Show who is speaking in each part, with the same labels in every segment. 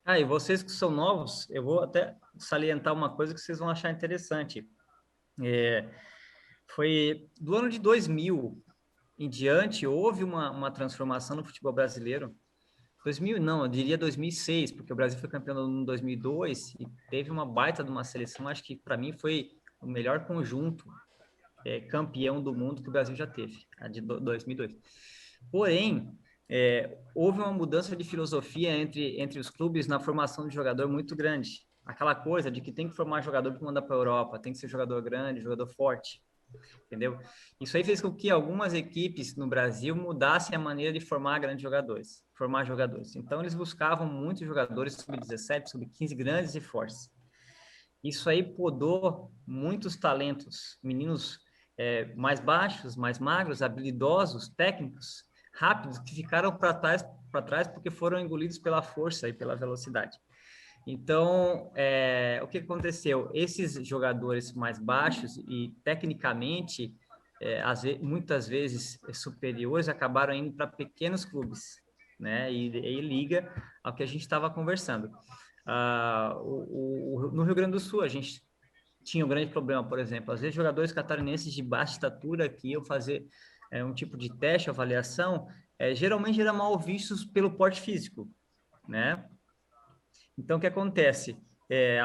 Speaker 1: E vocês que são novos, eu vou até salientar uma coisa que vocês vão achar interessante. É, Foi do ano de 2000 em diante, houve uma transformação no futebol brasileiro. 2000, não, eu diria 2006, porque o Brasil foi campeão no ano 2002 e teve uma baita de uma seleção. Acho que, para mim, foi o melhor conjunto campeão do mundo que o Brasil já teve, a de 2002. Porém, houve uma mudança de filosofia entre os clubes na formação de jogador muito grande. Aquela coisa de que tem que formar jogador para mandar para a Europa, tem que ser jogador grande, jogador forte, entendeu? Isso aí fez com que algumas equipes no Brasil mudassem a maneira de formar grandes jogadores, formar jogadores. Então, eles buscavam muitos jogadores sub-17, sub-15, grandes e fortes. Isso aí podou muitos talentos, meninos mais baixos, mais magros, habilidosos, técnicos, rápidos, que ficaram para trás porque foram engolidos pela força e pela velocidade. Então, o que aconteceu? Esses jogadores mais baixos e tecnicamente, muitas vezes superiores, acabaram indo para pequenos clubes, né? E liga ao que a gente estava conversando. No Rio Grande do Sul, a gente tinha um grande problema, por exemplo, às vezes jogadores catarinenses de baixa estatura que iam fazer um tipo de teste, avaliação, geralmente eram mal vistos pelo porte físico, né? Então, o que acontece?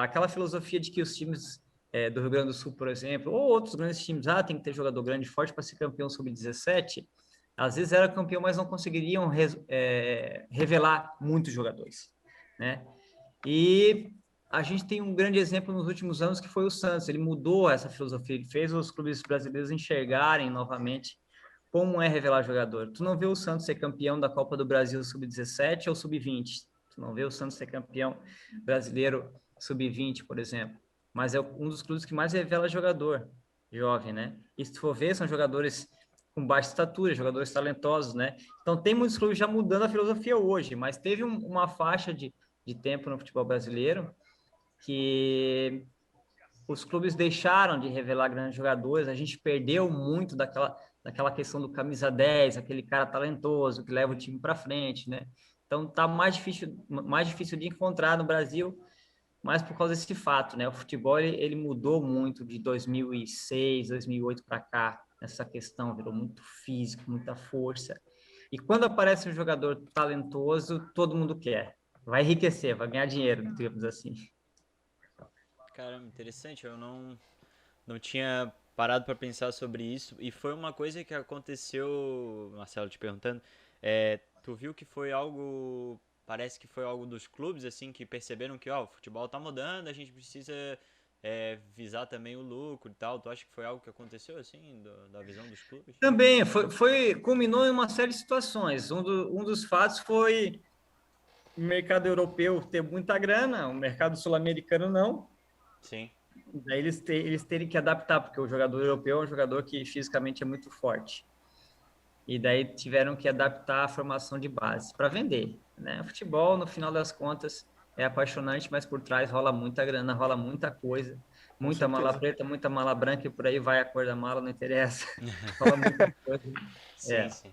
Speaker 1: Aquela filosofia de que os times do Rio Grande do Sul, por exemplo, ou outros grandes times, tem que ter jogador grande e forte para ser campeão sub-17, às vezes era campeão, mas não conseguiriam revelar muitos jogadores, né? E a gente tem um grande exemplo nos últimos anos que foi o Santos. Ele mudou essa filosofia, ele fez os clubes brasileiros enxergarem novamente como é revelar jogador. Tu não vê o Santos ser campeão da Copa do Brasil sub-17 ou sub-20. Tu não vê o Santos ser campeão brasileiro sub-20, por exemplo. Mas é um dos clubes que mais revela jogador jovem, né? E se tu for ver, são jogadores com baixa estatura, jogadores talentosos, né? Então tem muitos clubes já mudando a filosofia hoje, mas teve uma faixa de tempo no futebol brasileiro que os clubes deixaram de revelar grandes jogadores, a gente perdeu muito daquela questão do camisa 10, aquele cara talentoso que leva o time para frente, né? Então tá mais difícil de encontrar no Brasil, mas por causa desse fato, né? O futebol ele mudou muito de 2006, 2008 para cá, essa questão virou muito físico, muita força. E quando aparece um jogador talentoso, todo mundo quer. Vai enriquecer, vai ganhar dinheiro, digamos assim.
Speaker 2: Caramba, interessante. Eu não tinha parado para pensar sobre isso. E foi uma coisa que aconteceu, Marcelo, te perguntando. Tu viu que foi algo. Parece que foi algo dos clubes, assim, que perceberam que, ó, o futebol tá mudando, a gente precisa visar também o lucro e tal. Tu acha que foi algo que aconteceu, assim, da visão dos clubes?
Speaker 1: Também culminou em uma série de situações. Um dos fatos foi o mercado europeu ter muita grana, o mercado sul-americano não.
Speaker 2: Sim.
Speaker 1: Daí eles terem que adaptar, porque o jogador europeu é um jogador que fisicamente é muito forte. E daí tiveram que adaptar a formação de base para vender, né? O futebol, no final das contas, é apaixonante, mas por trás rola muita grana, rola muita coisa,
Speaker 2: Com
Speaker 1: muita mala
Speaker 2: certeza.
Speaker 1: preta, muita mala branca, e por aí vai a cor da mala, não interessa. Rola muita coisa.
Speaker 2: Sim,
Speaker 1: É.
Speaker 2: sim.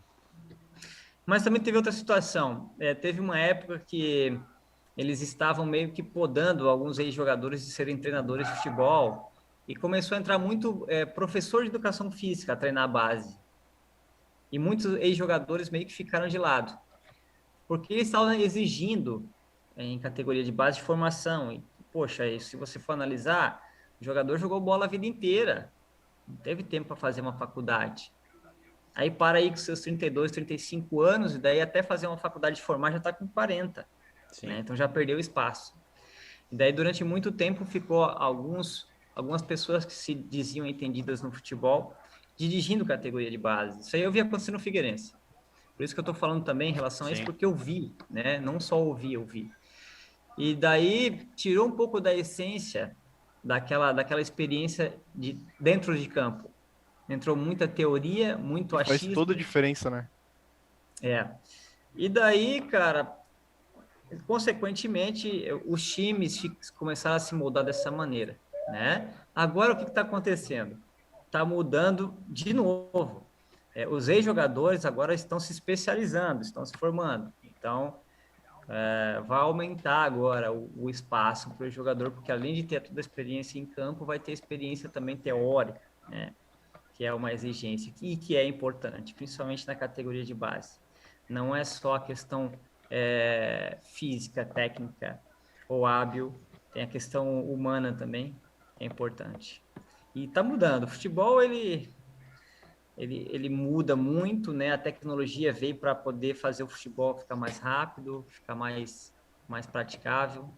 Speaker 1: Mas também teve outra situação. Teve uma época que eles estavam meio que podando alguns ex-jogadores de serem treinadores de futebol e começou a entrar muito professor de educação física a treinar a base. E muitos ex-jogadores meio que ficaram de lado, porque eles estavam exigindo em categoria de base de formação. E, poxa, se você for analisar, o jogador jogou bola a vida inteira, não teve tempo para fazer uma faculdade. Aí para aí com seus 32, 35 anos, e daí até fazer uma faculdade de formar já está com 40, né?
Speaker 2: Sim.
Speaker 1: Então já perdeu espaço. E daí durante muito tempo ficou algumas pessoas que se diziam entendidas no futebol dirigindo categoria de base. Isso aí eu vi acontecer no Figueirense. Por isso que eu estou falando também em relação a isso,
Speaker 2: Sim.
Speaker 1: porque eu vi, né? Não só ouvi, eu vi. E daí tirou um pouco da essência daquela experiência dentro de campo. Entrou muita teoria, muito
Speaker 3: E faz toda a
Speaker 1: achismo.
Speaker 3: diferença, né?
Speaker 1: É. E daí, cara, consequentemente, os times começaram a se moldar dessa maneira, né? Agora, o que está acontecendo? Está mudando de novo. Os ex-jogadores agora estão se especializando, estão se formando. Então, vai aumentar agora o espaço para o jogador, porque além de ter toda a experiência em campo, vai ter experiência também teórica, né? Que é uma exigência e que é importante, principalmente na categoria de base. Não é só a questão física, técnica ou hábil, tem a questão humana também, que é importante. E está mudando. O futebol, ele muda muito, né? A tecnologia veio para poder fazer o futebol ficar mais rápido, ficar mais praticável.